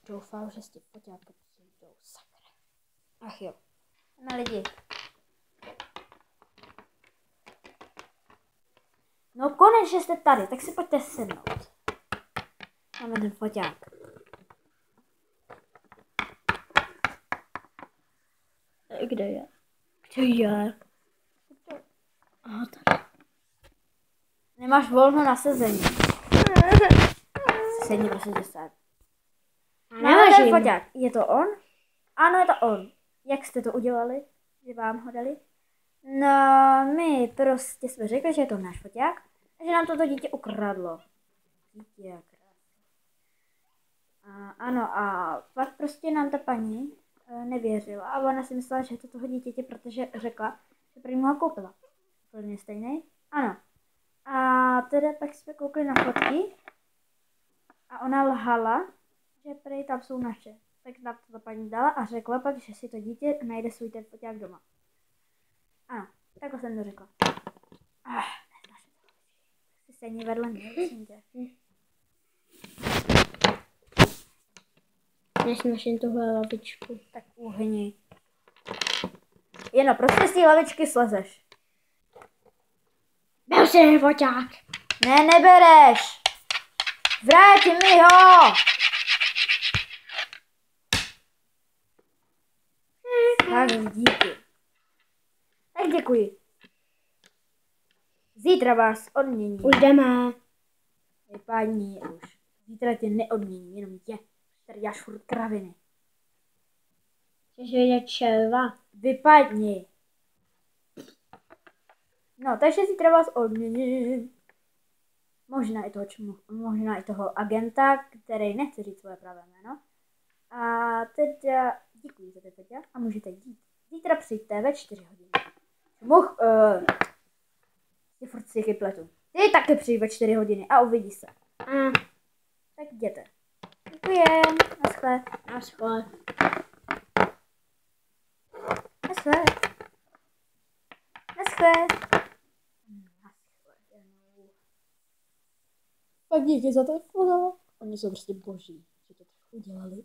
doufal, že s tím foťákem přijdou, sakra. Ach jo. Na lidi. No konečně jste tady, tak si pojďte sednout. Máme ten foťák. Kde je? Kde je? Aha, tady. Nemáš volno na sezení. Sedni prostě sem. Máme ten foťák. Je to on? Ano, je to on. Jak jste to udělali? Že vám ho dali? No, my prostě jsme řekli, že je to náš foťák a že nám toto dítě ukradlo. Dítě, ano, a pak prostě nám ta paní nevěřila a ona si myslela, že je to toho dítěte, protože řekla, že prý mu ho koupila. Úplně stejný? Ano. A teda pak jsme koukli na fotky a ona lhala, že prý tam jsou naše. Tak nám to ta paní dala a řekla pak, že si to dítě najde svůj ten foťák doma. Ano, takhle jsem to řekla. Neznáš to. Jsi stejně vedle mě, prosím tě. Nesnáším tuhle lavičku. Tak uhni. Jenom prostě z té lavičky slezeš. Byl si ten foťák. Ne, nebereš. Vrať mi ho. Tak díky. Tak děkuji. Zítra vás odměním. Už jdeme. Paní, už. Zítra tě neodměním, jenom tě. Tady děláš furt kraviny. Chceš vidět čelva? Vypadni. No, takže zítra vás odměním. Možná i toho agenta, který nechce říct svoje pravé jméno. A teda děkuji za to a můžete jít. Zítra přijďte ve 4 hodiny. Ty furt si pletu. Ty taky přijď ve 4 hodiny a uvidí se. Tak jděte. Děkujem. Naschle. Naschle. Naschle. Naschle. Tak díky za telefon. Oni jsou prostě boží, že to tak udělali.